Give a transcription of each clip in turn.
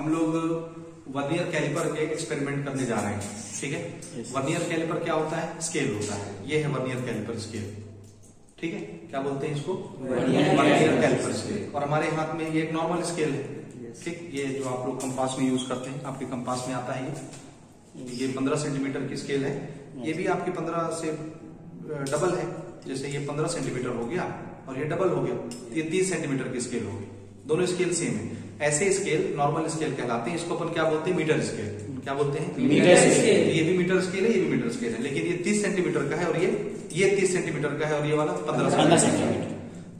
हम लोग vernier caliper के एक्सपेरिमेंट करने जा रहे हैं, ठीक है। वर्नियर कैलिपर क्या होता है? स्केल होता है। ये है वर्नियर कैलिपर स्केल, ठीक है। क्या बोलते हैं इसको? Vernier calliper scale. और हमारे हाथ में ये एक नॉर्मल स्केल है, ठीक। ये जो आप लोग कंपास में यूज करते हैं, आपके कंपास में आता है ये 15 सेंटीमीटर की स्केल है। ये भी आपकी 15 से डबल है। जैसे ये 15 सेंटीमीटर हो गया और ये डबल हो गया, ये 30 सेंटीमीटर की स्केल होगी। दोनों स्केल सेम है। ऐसे स्केल नॉर्मल स्केल कहलाते हैं। इसको अपन क्या बोलते हैं? Metre scale. क्या बोलते हैं? Metre scale. ये भी मीटर स्केल है, ये भी मीटर स्केल है, लेकिन ये 30 सेंटीमीटर का है और ये 30 सेंटीमीटर का है और ये वाला 15 सेंटीमीटर,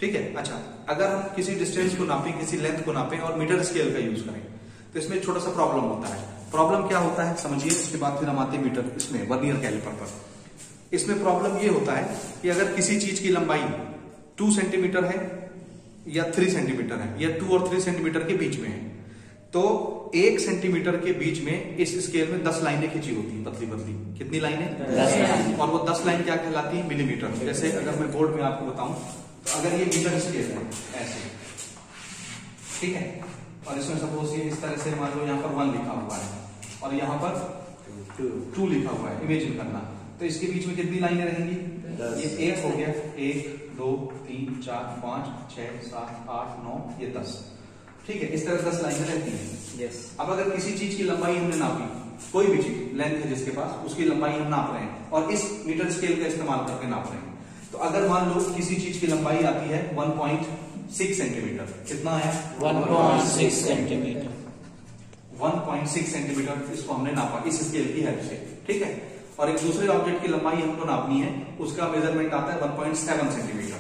ठीक है। अच्छा, अगर हम किसी डिस्टेंस को नापें, किसी लेंथ को नापें और मीटर स्केल का यूज करें तो इसमें छोटा सा प्रॉब्लम होता है। प्रॉब्लम क्या होता है समझिए, इसके बाद फिर हम आते हैं मीटर इसमें वर्नियर कैलिपर पर। इसमें प्रॉब्लम ये होता है कि अगर किसी चीज की लंबाई 2 सेंटीमीटर है या 3 सेंटीमीटर है या 2 और 3 सेंटीमीटर के बीच में है, तो 1 सेंटीमीटर के बीच में इस स्केल में 10 लाइनें खींची होती हैं, पतली पतली। कितनी लाइनें? 10। और वो 10 लाइन क्या कहलाती है? मिलीमीटर। जैसे अगर मैं बोर्ड में आपको बताऊं तो अगर ये मीटर स्केल है ऐसे, ठीक है, और इसमें सपोज ये इस तरह से मान लो यहाँ पर 1 लिखा हुआ है और यहाँ पर 2 लिखा हुआ है, इमेजिन करना। तो इसके बीच में कितनी लाइनें रहेंगी? ये 1 हो गया, 1 2 3 4 5 6 7 8 9, ये 10, ठीक है। इस तरह 10 लाइनें रहती हैं। अब अगर किसी चीज की लंबाई हमने नापी, कोई भी चीज लेंथ है जिसके पास, उसकी लंबाई हम नाप रहे हैं और इस मीटर स्केल का इस्तेमाल करके नाप रहे हैं। तो अगर मान लो किसी चीज की लंबाई आती है 1.6 सेंटीमीटर, कितना है? 1.6 सेंटीमीटर। 1.6 सेंटीमीटर इसको हमने नापा इस स्केल की हेल्प से, ठीक है। और एक दूसरे ऑब्जेक्ट की लंबाई हमको नापनी है, उसका मेजरमेंट आता है 1.7 सेंटीमीटर।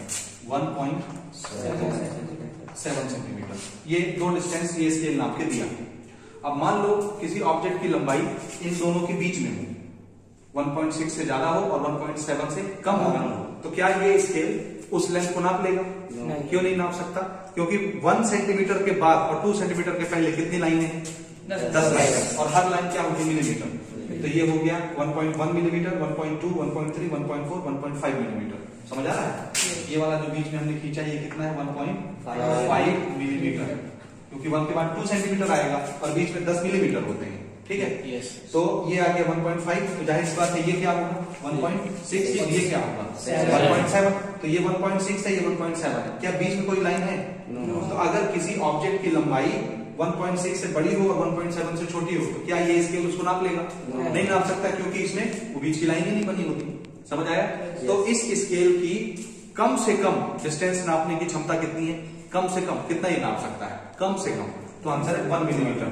1.7 सेंटीमीटर, ये दो डिस्टेंस ये स्केल नाप के दिया। अब मान लो किसी ऑब्जेक्ट की लंबाई इन दोनों के बीच में हो, 1.6 से ज्यादा हो और 1.7 से कम हो, तो क्या ये स्केल उस लेंथ को नाप लेगा? क्यों नहीं नाप सकता? क्योंकि 1 सेंटीमीटर के बाद और 2 सेंटीमीटर के पहले कितनी लाइनें हैं? 10 लाइनें, और हर लाइन क्या होगी? मिलीमीटर। तो ये हो गया 1.1 मिलीमीटर, 1.2, 1.3, 1.4, 1.5 मिलीमीटर। समझ आ रहा है? ये वाला जो बीच में हमने खींचा ये कितना है? 1.5 मिलीमीटर, क्योंकि 1 के बाद 2 सेंटीमीटर आएगा और बीच में 10 मिलीमीटर होते हैं, ठीक है। तो ये आ गया 1.5, तो जाहिर सी बात है ये क्या होगा? 1.6, और ये क्या होगा? 1.7। तो ये 1.6 है, ये 1.7 है। क्या बीच में कोई लाइन है? तो अगर किसी ऑब्जेक्ट की लंबाई 1.6 से बड़ी हो और 1.7 से छोटी हो, तो क्या ये स्केल उसको नाप लेगा? नहीं नाप सकता, क्योंकि इसमें वो बीच की लाइन ही नहीं बनी होती। समझ आया? तो इस स्केल की कम से कम डिस्टेंस नापने की क्षमता कितनी है? कम से कम कितना ये नाप सकता है? कम से कम, तो आंसर है 1 मिलीमीटर।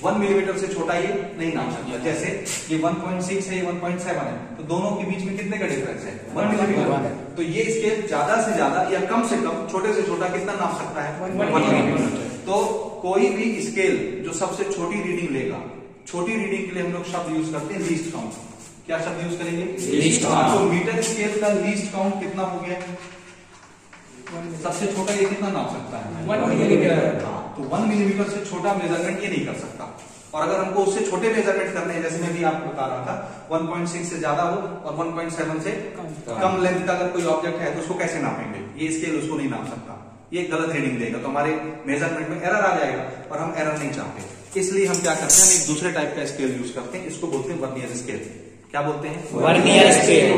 1 मिलीमीटर से छोटा ये नहीं नाप सकता। जैसे ये 1.6 है, ये 1.7 है, तो दोनों के बीच में कितने का डिफरेंस है? 1 मिलीमीटर। तो ये स्केल ज्यादा से ज्यादा या कम से कम, छोटे से छोटा कितना नाप सकता है? 1 मिलीमीटर। तो कोई भी स्केल जो सबसे छोटी रीडिंग लेगा, छोटी रीडिंग के लिए हम लोग शब्द यूज करते हैं लीस्ट काउंट। क्या शब्द यूज करेंगे? Least count. तो मीटर स्केल का लीस्ट काउंट कितना हो गया? सबसे छोटा ये कितना नाप सकता है? 1 मिलीमीटर। तो 1 मिलीमीटर से छोटा मेजरमेंट ये नहीं कर सकता। और अगर हमको उससे छोटे मेजरमेंट करने हैं, जैसे मैं भी आपको बता रहा था, 1.6 से ज्यादा हो और 1.7 से कम लेंथ का अगर कोई ऑब्जेक्ट है, तो उसको कैसे नापेंगे? ये स्केल उसको नहीं नाप सकता, ये गलत रीडिंग देगा, तो हमारे मेजरमेंट में एरर आ जाएगा और हम एरर नहीं चाहते। इसलिए हम क्या करते हैं? हम एक दूसरे टाइप का स्केल यूज करते हैं, इसको बोलते हैं वर्नियर स्केल। क्या बोलते हैं? Vernier scale.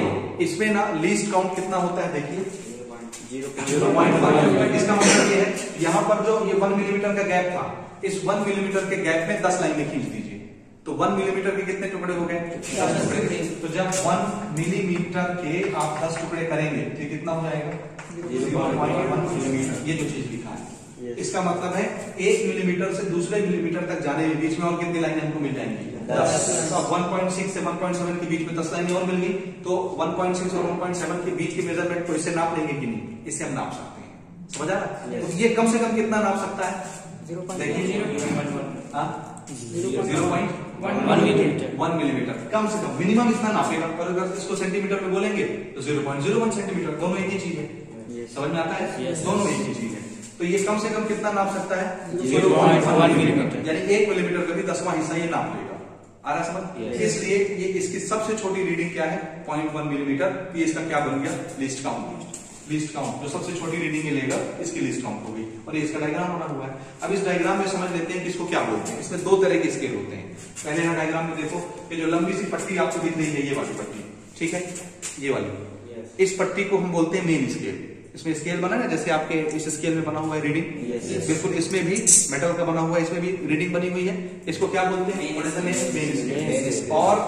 इसमें ना लीस्ट काउंट कितना होता है? देखिए 0.1। इसका मतलब ये है, यहाँ पर जो ये 1 मिलीमीटर का गैप था, इस 1 मिलीमीटर के गैप में 10 लाइनें खींच दीजिए, तो 1 मिलीमीटर के कितने टुकड़े हो गए? 10 टुकड़े। तो जब 1 मिलीमीटर के आप 10 टुकड़े करेंगे तो कितना हो जाएगा? 0.1 मिलीमीटर। ये जो चीज लिखा है, इसका मतलब है 1 मिलीमीटर से दूसरे मिलीमीटर तक जाने के बीच में और कितनी लाइनें हमको मिल जाएंगी? 10। तो 1.6 से 1.7 के बीच में 10 लाइनें और मिल गई, तो 1.6 और 1.7 के बीच के मेजरमेंट को इससे नाप लेंगे कि नहीं? इससे हम नाप सकते हैं। समझ आ रहा है? तो ये कम से कम कितना नाप सकता है? देखिए 1 मिलीमीटर कम से कम, मिनिमम इतना नापेगा। पर अगर इसको सेंटीमीटर में बोलेंगे तो 0.01 सेंटीमीटर, दोनों एक ही चीज है। समझ में आता है? दोनों एक ही चीज है। तो ये कम से कम कितना नाप सकता है? 0.1 मिलीमीटर, यानी 1 मिलीमीटर का भी 10वां हिस्सा ये नाप लेगा। आ रहा समझ? इसलिए ये इसकी सबसे छोटी रीडिंग क्या है? 0.1 मिलीमीटर। ये इसका क्या बन गया? List count. लीस्ट काउंट, जो सबसे छोटी रीडिंग ये लेगा इसकी लीस्ट काउंट होगी, और ये इसका डायग्राम बना हुआ है। अब इस डायग्राम में समझ लेते हैं कि इसको क्या बोलते हैं। इसमें दो तरह के स्केल होते हैं। पहले यहाँ डायग्राम में देखो, ये जो लंबी सी पट्टी आपको दिख रही है, ये वाली पट्टी, ठीक है, ये वाली, इस पट्टी को हम बोलते हैं मेन स्केल। इसमें स्केल बना है जैसे आपके इस स्केल में बना हुआ है रीडिंग, बिल्कुल इसमें भी मेटल का बना हुआ है, इसमें भी रीडिंग बनी हुई है। इसको क्या बोलते हैं? Main scale. और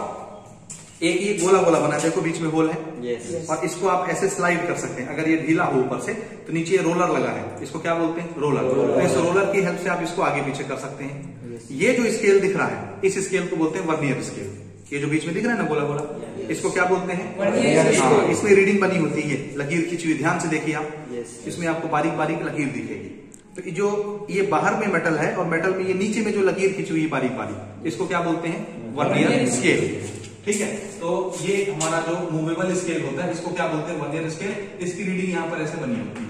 एक ये गोला गोला बना है, देखो बीच में होल है, और इसको आप ऐसे स्लाइड कर सकते हैं। अगर ये ढीला हो ऊपर से तो नीचे ये रोलर लगा है, इसको क्या बोलते हैं? रोलर। तो इस रोलर की हेल्प से आप इसको आगे पीछे कर सकते हैं। ये जो स्केल दिख रहा है, इस स्केल को बोलते हैं वर्नियर स्केल। ये जो बीच में दिख रहा है ना गोला गोला, इसको क्या बोलते हैं? हाँ, इसमें रीडिंग बनी होती है, लकीर खींची हुई, ध्यान से देखिए आप, इसमें आपको बारीक बारीक लकीर दिखेगी। तो जो ये बाहर में मेटल है और मेटल में ये नीचे में जो लकीर खींची हुई बारीक बारीक, इसको क्या बोलते हैं? Vernier scale. ठीक है, तो ये हमारा जो मूवेबल स्केल होता है, इसको क्या बोलते हैं? Vernier scale. इसकी रीडिंग यहाँ पर ऐसे बनी होती है,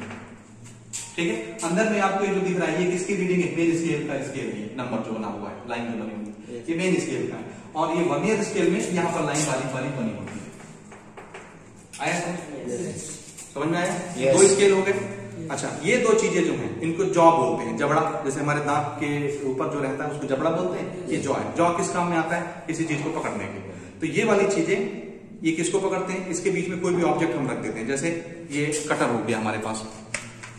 ठीक है। अंदर में आपको ये जो दिख रहा है, ये किसकी रीडिंग है? मेन स्केल का स्केल है, नंबर जो बना हुआ है, लाइन जो बनी हुई है, ये मेन स्केल का है। और ये वर्नियर स्केल में यहाँ पर लाइन बारीक बारीक बनी होती है। आया समझ में आया? दो स्केल हो गए। अच्छा, ये दो चीजें जो हैं, इनको जॉ बोलते हैं। जबड़ा, जैसे हमारे दांत के ऊपर जो रहता है उसको जबड़ा बोलते हैं, ये जॉ है। जॉ किस काम में आता है? किसी चीज को पकड़ने के। तो ये वाली चीजें, ये किसको पकड़ते हैं? इसके बीच में कोई भी ऑब्जेक्ट हम रख देते हैं। जैसे ये कटर हो गया हमारे पास,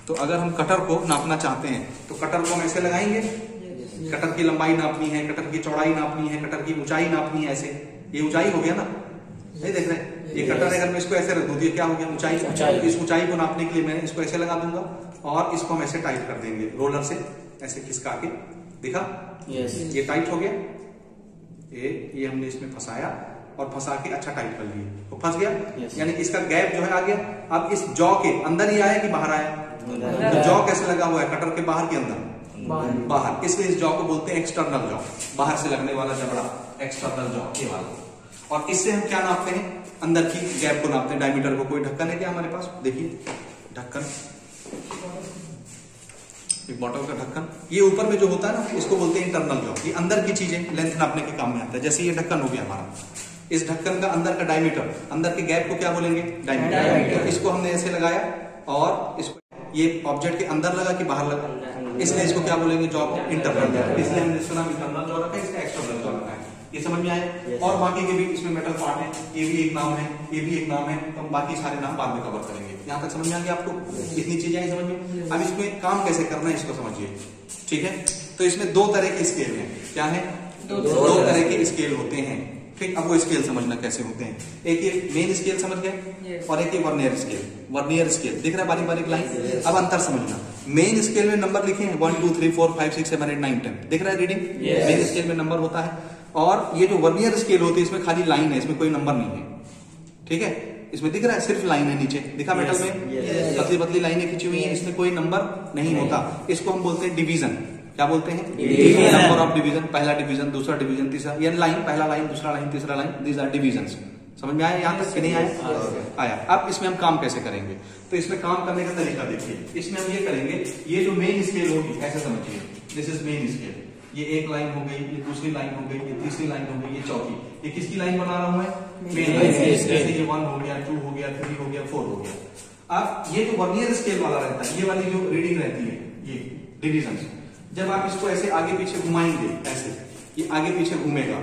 तो अगर हम कटर को नापना चाहते हैं तो कटर को हम ऐसे लगाएंगे, कटर की लंबाई नापनी है, कटर की चौड़ाई नापनी है, कटर की ऊंचाई नापनी है, ऐसे। ये ऊंचाई हो गया ना, नहीं देख रहे हैं? ये कटर अगर मैं इसको ऐसे रख दूं तो ये क्या हो गया? ऊंचाई। इस ऊंचाई को नापने के लिए मैं इसको ऐसे लगा दूंगा, और इसको हम ऐसे टाइट कर देंगे रोलर से, ऐसे खिसका के। दिखा? ये टाइट हो गया, ये हमने इसमें फंसाया और फंसा के अच्छा टाइट कर लिए, तो फंस गया। यानी इसका गैप जो है आ गया। अब इस जॉ के अंदर ही आया कि बाहर आया? तो जॉ कैसे लगा हुआ है? कटर के बाहर के अंदर, बाहर। इसलिए इस जॉ को बोलते हैं एक्सटर्नल जॉ, बाहर से लगने वाला जबड़ा, एक्सटर्नल जॉ, ये वाला। और इससे हम क्या नापते हैं? अंदर की गैप को नापते हैं, डायमीटर को। कोई ढक्कन है क्या हमारे पास? देखिए ढक्कन, एक बॉटल का ढक्कन। ये ऊपर में जो होता है ना, इसको बोलते हैं इंटरनल जॉ। ये अंदर की चीजें लेंथ नापने के काम में आता है। जैसे ये ढक्कन हो गया हमारा, इस ढक्कन का अंदर का डायमीटर, अंदर के गैप को क्या बोलेंगे? डायमीटर। इसको हमने ऐसे लगाया और इसको ये ऑब्जेक्ट के अंदर लगा कि बाहर लगा, इसलिए इसको क्या बोलेंगे? जॉ को इंटरनल जॉ। इसलिए हमने इसका नाम इंटरनल जॉ रखा है, इसका एक्सटर्नल जॉ रखा है। ये समझ में आया? और बाकी के भी इसमें मेटल पार्ट है, ये भी एक नाम है, ये भी एक नाम है, तो हम बाकी सारे नाम बाद में कवर करेंगे। यहाँ तक समझ में आ गया आपको? इतनी चीजें आई समझ में? अब इसमें काम कैसे करना है इसको समझिए, ठीक है। तो इसमें दो तरह के स्केल हैं। क्या है? दो तरह के स्केल होते हैं, ठीक। अब वो स्केल समझना कैसे होते हैं। एक ये मेन स्केल समझ गए, और एक ये वर्नियर स्केल। वर्नियर स्केल दिख रहा है, बारीक बारीक लाइन। अब अंतर समझना, मेन स्केल में नंबर लिखे हैं 1 2 3 4 5 6 7 8 9 10, दिख रहा है रीडिंग? मेन स्केल में नंबर होता है। और ये जो वर्नियर स्केल होती है, इसमें खाली लाइन है, इसमें कोई नंबर नहीं है, ठीक है। इसमें दिख रहा है सिर्फ लाइन है, नीचे दिखा मेटल में पतली पतली लाइनें खींची हुई है, इसमें कोई नंबर नहीं होता। इसको हम बोलते हैं डिवीजन। क्या बोलते हैं? Number of division. पहला डिवीजन, दूसरा डिवीजन, तीसरा, ये लाइन, पहला लाइन, दूसरा लाइन, तीसरा लाइन, दीज आर डिवीजन्स। समझ में आया यहाँ तक कि नहीं आया? आया। अब इसमें हम काम कैसे करेंगे? तो इसमें काम करने का तरीका देखिए। इसमें हम ये करेंगे, ये जो मेन स्केल होगी, ऐसे समझिए, दिस इज मेन स्केल। ये एक लाइन हो गई, ये दूसरी लाइन हो गई, ये तीसरी लाइन हो गई, ये चौथी। ये किसकी लाइन बना रहा हूं मैं? Main line. जैसे ये 1 हो गया, 2 हो गया, 3 हो गया, 4 हो गया। अब ये जो वर्नियर स्केल वाला रहता है, ये वाली जो रीडिंग रहती है, ये डिवीजन, जब आप इसको ऐसे आगे पीछे घुमाएंगे, ऐसे ये आगे पीछे घूमेगा,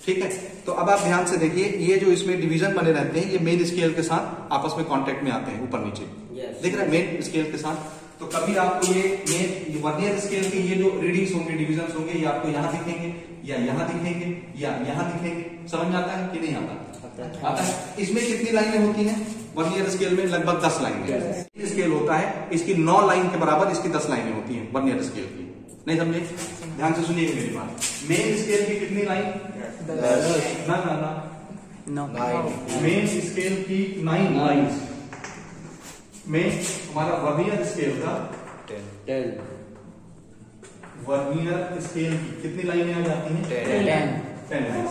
ठीक है। तो अब आप ध्यान से देखिए, ये जो इसमें डिवीजन बने रहते हैं, ये मेन स्केल के साथ आपस में कांटेक्ट में आते हैं, ऊपर नीचे। दिख रहा है मेन स्केल के साथ। तो कभी आपको ये वर्नियर स्केल की ये जो रीडिंग्स होंगे, डिवीजन्स होंगे, ये आपको यहाँ दिखेंगे, या यहाँ दिखेंगे, या यहाँ दिखेंगे। समझ में आता है कि नहीं आता? आता है। इसमें कितनी लाइनें होती हैं? वर्नियर स्केल में लगभग 10 लाइनें। स्केल होता है, इसकी 9 लाइन के बराबर इसकी 10 लाइनें होती हैं वर्नियर स्केल की। नहीं समझे? ध्यान से सुनिए मेरी बात। मेन स्केल की कितनी लाइन? 10। ना मेन स्केल की 9 लाइन्स में हमारा वर्नियर स्केल का 10। वर्नियर स्केल की कितनी लाइनें आ जाती हैं? 10 लाइन।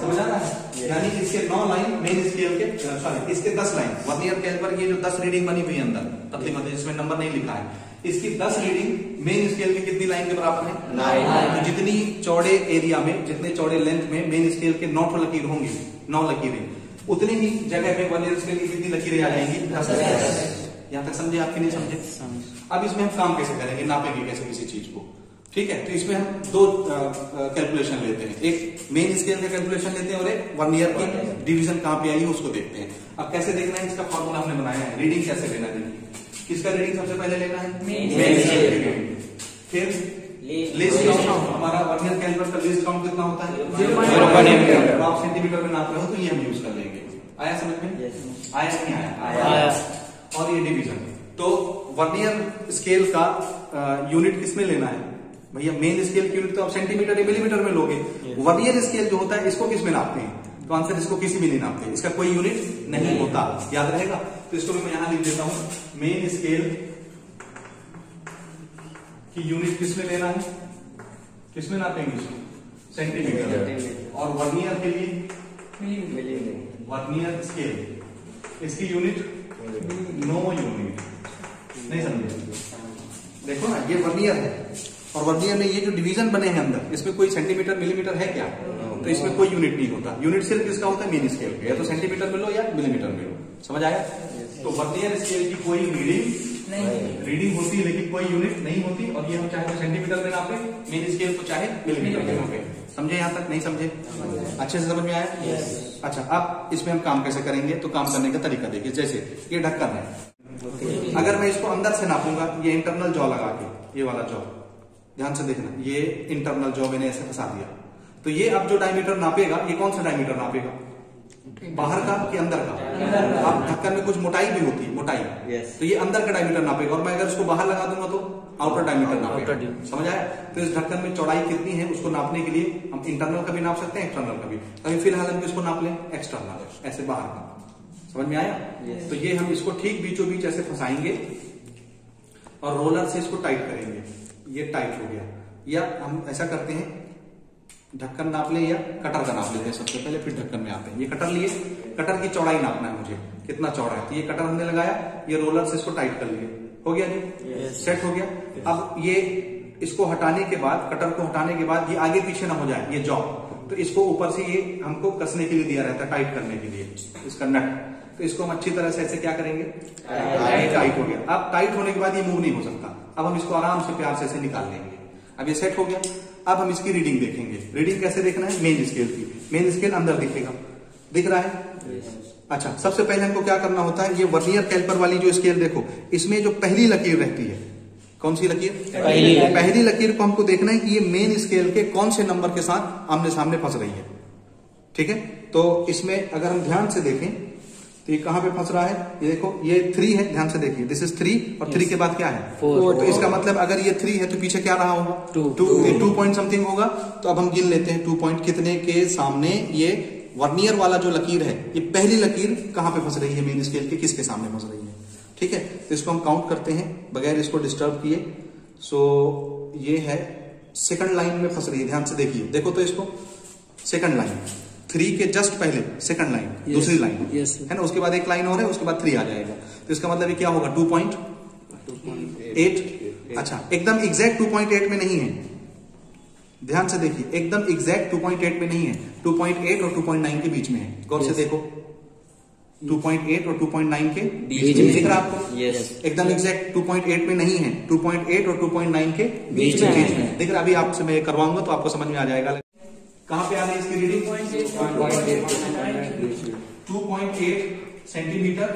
समझ आ रहा है? यानी इसके 9 लाइन मेन स्केल के, सॉरी इसके 10 लाइन वर्नियर कैलिपर। ये जो 10 रीडिंग बनी हुई है अंदर पतली पतली, जिसमें नंबर नहीं लिखा है, इसकी 10 रीडिंग मेन स्केल की कितनी लाइन के बराबर है? 9। तो जितनी चौड़े एरिया में, जितने चौड़े लेंथ में मेन स्केल के 9 लकीर होंगे, 9 लकीरें, उतनी ही जगह पे वर्नियर स्केल की कितनी लकीरें आ जाएंगी? 10। यहाँ तक समझे आपके नहीं समझे? अब इसमें हम काम कैसे करेंगे, नापेंगे कैसे किसी चीज को, ठीक है। तो इसमें हम दो कैलकुलेशन लेते हैं, एक मेन स्केल का कैलकुलेशन लेते हैं और एक वर्नियर की डिवीजन कहाँ पे आई है उसको देखते हैं। अब कैसे देखना है, इसका फॉर्मूला हमने बनाया है, रीडिंग कैसे लेना है, किसका रीडिंग सबसे पहले लेना है, मेन स्केल की रीडिंग। फिर लीस्ट काउंट, हमारा वर्नियर कैलिपर का लीस्ट काउंट कितना होता है, 0.1। आप सेंटीमीटर में नाप रहे हो तो ये हम यूज कर लेंगे। आया समझ में? आया नहीं आया? और ये डिवीजन, तो वर्नियर स्केल का यूनिट किसमें लेना है भैया, मेन स्केल की यूनिट तो आप सेंटीमीटर या मिलीमीटर में लोगे, वर्नियर स्केल जो होता है इसको किस में नापते हैं, तो आंसर इसको किसी भी नहीं नापते, इसका कोई यूनिट नहीं होता, याद रहेगा। तो इसको मैं यहां लिख देता हूं, मेन स्केल की यूनिट किसमें लेना है, किसमें नापेंगे इसको, सेंटीमीटर, और वर्नियर के लिए वर्नियर स्केल, इसकी यूनिट नो यूनिट, नहीं समझे? देखो ना ये वर्नियर है और वर्नियर में ये जो डिवीजन बने हैं अंदर, इसमें कोई सेंटीमीटर मिलीमीटर है क्या, तो इसमें कोई यूनिट नहीं होता। यूनिट सिर्फ किसका होता है, मेन स्केल का, या तो सेंटीमीटर में लो या मिलीमीटर में लो, समझ आया? तो वर्नियर स्केल की कोई रीडिंग होती है लेकिन कोई यूनिट नहीं होती, और ये हम चाहे तो सेंटीमीटर में नापे, मेन स्केल तो चाहे मिलीमीटर में नापे। समझे यहाँ तक, नहीं समझे? अच्छे से समझ में आया? अच्छा, अब इसमें हम काम कैसे करेंगे, तो काम करने का तरीका देखिए। जैसे ये ढक्कन है, अगर मैं इसको अंदर से नापूंगा, ये इंटरनल जॉ लगा के, ये वाला जॉ ध्यान से देखना, ये इंटरनल जॉ मैंने ऐसे फंसा दिया, तो ये अब जो डायमीटर नापेगा, ये कौन सा डायमीटर नापेगा, बाहर का कि अंदर का? अब ढक्कन में कुछ मोटाई भी होती है, मोटाई, तो ये अंदर का डायमीटर नापेगा, और मैं अगर इसको बाहर लगा दूंगा तो आउटर डायमीटर नापेगा, समझ आया? तो इस ढक्कन में चौड़ाई कितनी है उसको नापने के लिए हम इंटरनल का भी नाप सकते हैं, एक्सटर्नल का भी। अभी फिलहाल हम इसको नाप लें एक्सटर्नल, ऐसे बाहर का, समझ में आया? तो ये हम इसको ठीक बीचों बीच ऐसे फंसाएंगे और रोलर से इसको टाइट करेंगे, ये टाइट हो गया। या हम ऐसा करते हैं, ढक्कन नाप ले या कटर का नाप लेते हैं सबसे पहले, फिर ढक्कन में आते हैं। ये कटर लिए, कटर की चौड़ाई नापना है मुझे, कितना चौड़ा है, तो ये कटर हमने लगाया, ये रोलर से इसको टाइट कर लिए, हो गया जी, सेट हो गया। अब ये इसको हटाने के बाद, कटर को हटाने के बाद ये आगे पीछे ना हो जाए ये जॉ, तो इसको ऊपर से ये हमको कसने के लिए दिया रहता है, टाइट करने के लिए इसका नट, तो इसको हम अच्छी तरह से ऐसे क्या करेंगे, टाइट हो गया। अब टाइट होने के बाद ये मूव नहीं हो सकता, अब हम इसको आराम से प्यार से ऐसे निकाल लेंगे। अब ये सेट हो गया। अब हम इसकी रीडिंग देखेंगे। रीडिंग कैसे देखना है, मेन स्केल की, मेन स्केल अंदर दिखेगा, दिख रहा है? अच्छा, सबसे पहले हमको क्या करना होता है, ये वर्नियर कैलिपर वाली जो स्केल देखो, इसमें जो पहली लकीर रहती है, कौन सी लकीर, पहली लकीर को हमको देखना है कि ये मेन स्केल के कौन से नंबर के साथ आमने सामने फंस रही है, ठीक है? तो इसमें अगर हम ध्यान से देखें तो ये कहां पे फंस रहा है, ये देखो ये 3 है, ध्यान से देखिए, दिस इज 3 और 3 के बाद क्या है 4, तो इसका मतलब अगर ये 3 है तो पीछे क्या रहा होगा 2 पॉइंट समथिंग होगा। तो अब हम गिन लेते हैं 2 पॉइंट कितने के सामने ये वर्नियर वाला जो लकीर है, ये पहली लकीर कहां पे फंस रही है, मेन स्केल के किसके सामने फंस रही है, ठीक है? तो इसको हम काउंट करते हैं बगैर इसको डिस्टर्ब किए। सो ये है सेकंड लाइन में फंस रही है, ध्यान से देखिए, देखो तो इसको, सेकंड लाइन 3 के जस्ट पहले सेकंड लाइन, दूसरी लाइन है ना, उसके बाद एक लाइन और है, उसके बाद 3 आ जाएगा, तो इसका मतलब ये क्या होगा 2.8। अच्छा, एकदम एग्जैक्ट 2.8 में नहीं है, ध्यान से देखिए, एकदम एग्जैक्ट 2.8 में नहीं है, 2.8 और 2.9 के बीच में है, गौर से देखो, 2.8 और 2.9 के बीच में दिख रहा है आपको, एकदम एग्जैक्ट 2.8 में नहीं है, 2.8 और 2.9 के बीच में दिख रहा है। अभी आपसे मैं करवाऊंगा तो आपको समझ में आ जाएगा। कहां पे आ रही है इसकी रीडिंग, 2.8 सेंटीमीटर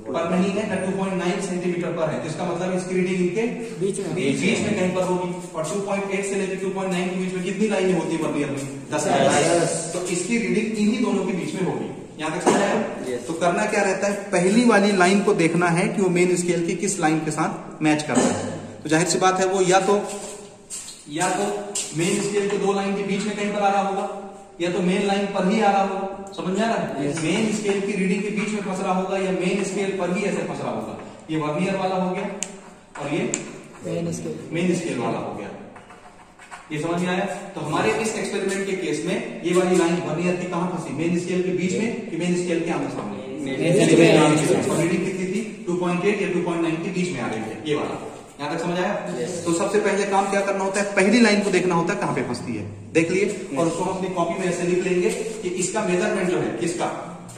पर नहीं है, 2.9 सेंटीमीटर पर है, तो इसका मतलब इसकी रीडिंग इनके बीच में कहीं पर होगी। और 2.8 से लेकर 2.9 के बीच में कितनी लाइनें होती है वर्नियर में, 10, तो इसकी रीडिंग इन्हीं दोनों के बीच में होगी। यहाँ तक समझ आया? तो करना क्या रहता है, पहली वाली लाइन को देखना है कि वो मेन स्केल की किस लाइन के साथ मैच कर रहा है। तो जाहिर सी बात है वो या तो मेन स्केल के 2 लाइन के बीच में कहीं पर आ रहा होगा, या तो मेन लाइन पर ही आ रहा होगा, समझ में आ रहा है? मेन स्केल की रीडिंग के बीच में फंस रहा होगा, या मेन स्केल पर ही ऐसे फंस रहा होगा। ये वर्नियर वाला हो गया और ये मेन स्केल वाला हो गया, ये समझ में आया? तो हमारे इस एक्सपेरिमेंट के केस में ये वाली लाइन वर्नियर की कहां फंसी, मेन स्केल के बीच में कि मेन स्केल के आमने सामने, और रीडिंग कितनी थी 2.8 या 2.9 के बीच में आ रही है, ये वाला। यहाँ तक समझ आया? तो सबसे पहले काम क्या करना होता है, पहली लाइन को देखना होता है कहां पे फंसती है, देख लिए, और उसको हम अपनी कॉपी में ऐसे लिख लेंगे कि इसका मेजरमेंट जो है, किसका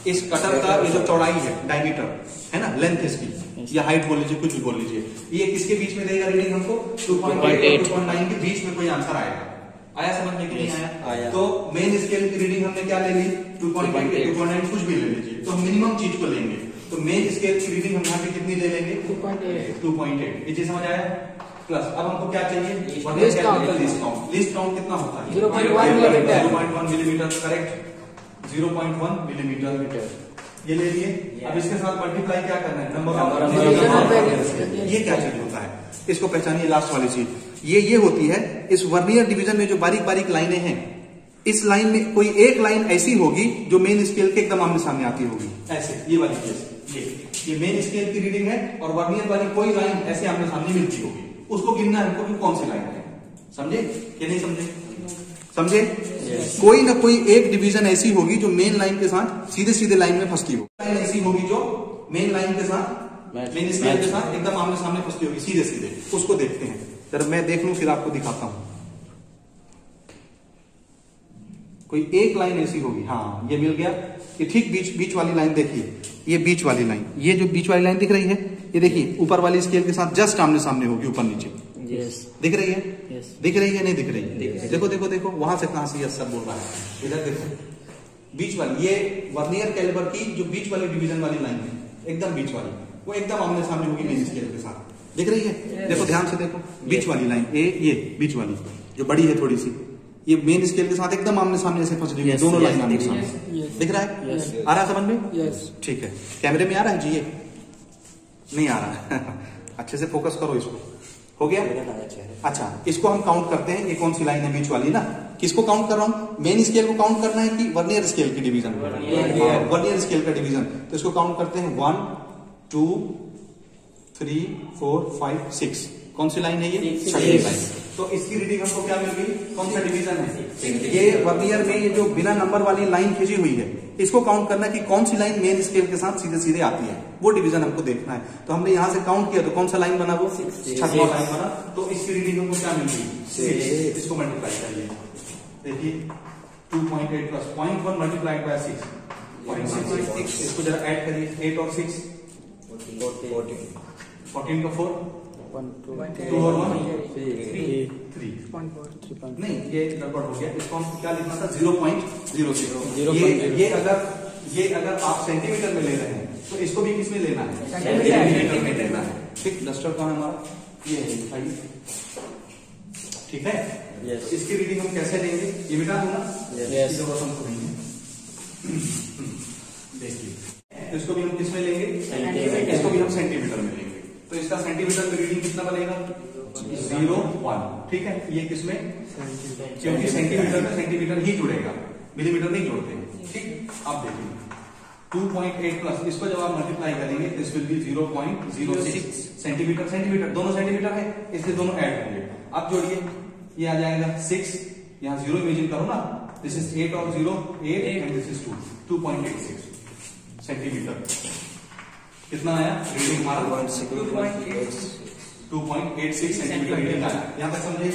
इस कटर का ये जो चौड़ाई है, डायमीटर है ना, लेंथ इसकी या हाइट बोल लीजिए, कुछ भी बोल लीजिए, ये किसके बीच में देगा रीडिंग हमको? 2.8 और 2.9 के बीच में कोई आंसर आएगा। आया समझ में कि नहीं आया? तो मेन स्केल की रीडिंग हमने क्या ले ली? 2.8 2.9 कुछ भी ले लीजिए, तो मिनिमम चीज को लेंगे। तो मेन स्केल की रीडिंग हम यहाँ पे कितनी ले लेंगे? 2.8। ये चीज समझ आया? प्लस अब हमको क्या चाहिए? List count. लिस्ट काउंट कितना होता है? 0.1 मिलीमीटर। करेक्ट, 0.1 मिलीमीटर ये ले लिए। अब इसके साथ मल्टीप्लाई क्या करना है? Number of. ये क्या चीज होता है? इसको पहचानिए। लास्ट वाली चीज ये होती है, इस वर्नियर डिवीजन में जो बारीक बारीक लाइनें हैं, इस लाइन में कोई एक लाइन ऐसी होगी जो मेन स्केल के एकदम आमने सामने आती होगी। ऐसे ये वाली केस, ये मेन स्केल की रीडिंग है और वर्नियर वाली कोई लाइन ऐसे आमने सामने मिलती होगी, उसको गिनना है हमको कि कौन सी लाइन है। समझे कि नहीं समझे? समझे? कोई ना कोई एक डिवीजन ऐसी होगी जो मेन लाइन के साथ सीधे सीधे लाइन में फंसती होगी। लाइन ऐसी होगी जो मेन लाइन के साथ, मेन स्केल के साथ एकदम आमने सामने फंसती होगी, सीधे सीधे। उसको देखते हैं जरा, मैं देख लूं फिर आपको दिखाता हूं। कोई एक लाइन ऐसी होगी, हाँ ये मिल गया। ये ठीक बीच वाली लाइन देखिए, ये बीच वाली लाइन, ये जो बीच वाली लाइन दिख रही है, ये देखिए ऊपर वाली स्केल के साथ जस्ट आमने सामने होगी, ऊपर नीचे। दिख रही है? दिख रही है? नहीं दिख रही? देखो देखो देखो, वहां से कहां से यस सब बोल रहा है, इधर देखो बीच वाली, ये वर्नियर कैलिपर की जो बीच वाली डिवीजन वाली लाइन है, एकदम बीच वाली, वो एकदम आमने सामने होगी मेन स्केल के साथ। दिख रही है? देखो ध्यान से देखो, बीच वाली लाइन ये बीच वाली जो बड़ी है थोड़ी सी, ये मेन स्केल के साथ एकदम आमने सामने ऐसे फंस रही है, दोनों लाइन आमने सामने। दिख रहा है? आ रहा है समझ में? ठीक है। कैमरे में आ रहा है जी? ये नहीं आ रहा है। अच्छे से फोकस करो इसको। हो गया? अच्छा, इसको हम काउंट करते हैं। ये कौन सी लाइन है? बीच वाली ना। किसको काउंट कर रहा हूं? मेन स्केल को काउंट करना है कि वर्नियर स्केल की डिवीजन? वर्नियर स्केल का डिवीजन। तो इसको काउंट करते हैं 1 2 3 4 5 6। कौन सी लाइन है ये? छठी लाइन। तो इसकी रीडिंग हमको क्या मिल गई? कौन सा डिवीजन है? ये वर्नियर में ये जो बिना नंबर वाली लाइन खींची हुई है, इसको काउंट करना है कि कौन सी लाइन मेन स्केल के साथ सीधे सीधे आती है, वो डिवीजन हमको देखना है। तो हमने यहाँ से काउंट किया, तो कौन सा लाइन बना? वो छठवां लाइन बना। तो इसकी रीडिंग हमको क्या मिल गई? 6। इसको मल्टीप्लाई करिए, देखिए 2.8 प्लस 0.1 मल्टीप्लाइड बाय 6, 0.6। इसको जरा ऐड करिए, 8 और 6 14 का 4, 2 और 1 3। नहीं ये गड़बड़ हो गया, इसको हम क्या लिखना था? 0.06। ये अगर आप सेंटीमीटर में ले रहे हैं तो इसको भी किसमें लेना है? सेंटीमीटर में लेना है। ठीक, डस्टर कौन है हमारा? ये है, दिखाइए। ठीक है? इसकी रीडिंग हम कैसे लेंगे? ये मिटा दूंगा, जरूरत हमको नहीं है। देखिए, इसको भी हम किसमें लेंगे? इसको भी हम सेंटीमीटर में लेंगे। तो इसका सेंटीमीटर में रीडिंग कितना बनेगा? 0.1। ठीक है, ये किसमें? क्योंकि सेंटीमीटर में सेंटीमीटर ही जुड़ेगा, मिलीमीटर नहीं जोड़ते। ठीक, अब देखिए 2.8 प्लस इसको जब आप मल्टीप्लाई करेंगे तो इस विल बी 0.06 सेंटीमीटर। सेंटीमीटर दोनों सेंटीमीटर है, इसलिए दोनों ऐड होंगे। अब जोड़िए, ये आ जाएगा 6, यहाँ 0 इमेजिन करो ना, दिस इज 8 और 0 8 एंड दिस इज 2.86 सेंटीमीटर। कितना आया रीडिंग हमारा? 2.86 सेंटीमीटर रीडिंग आया। यहाँ तक समझे?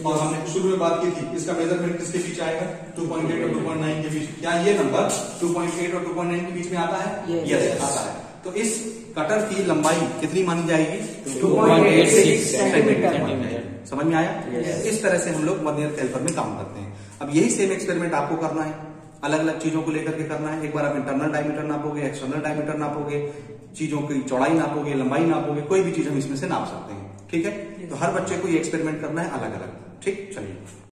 और हमने शुरू में बात की थी, इसका मेजरमेंट किसके बीच आएगा? 2.8 और 2.9 के बीच। क्या ये नंबर 2.8 और 2.9 के बीच में आता है? यस आता है। तो इस कटर की लंबाई कितनी मानी जाएगी? 2.86 सेंटीमीटर। समझ में आया? इस तरह से हम लोग वर्नियर कैलिपर में काम करते हैं। अब यही सेम एक्सपेरिमेंट आपको करना है, अलग अलग चीजों को लेकर के करना है। एक बार आप इंटरनल डायमीटर नापोगे, एक्सटर्नल डायमीटर नापोगे, चीजों की चौड़ाई नापोगे, लंबाई नापोगे, कोई भी चीज हम इसमें से नाप सकते हैं। ठीक है? तो हर बच्चे को ये एक्सपेरिमेंट करना है अलग अलग। ठीक, चलिए।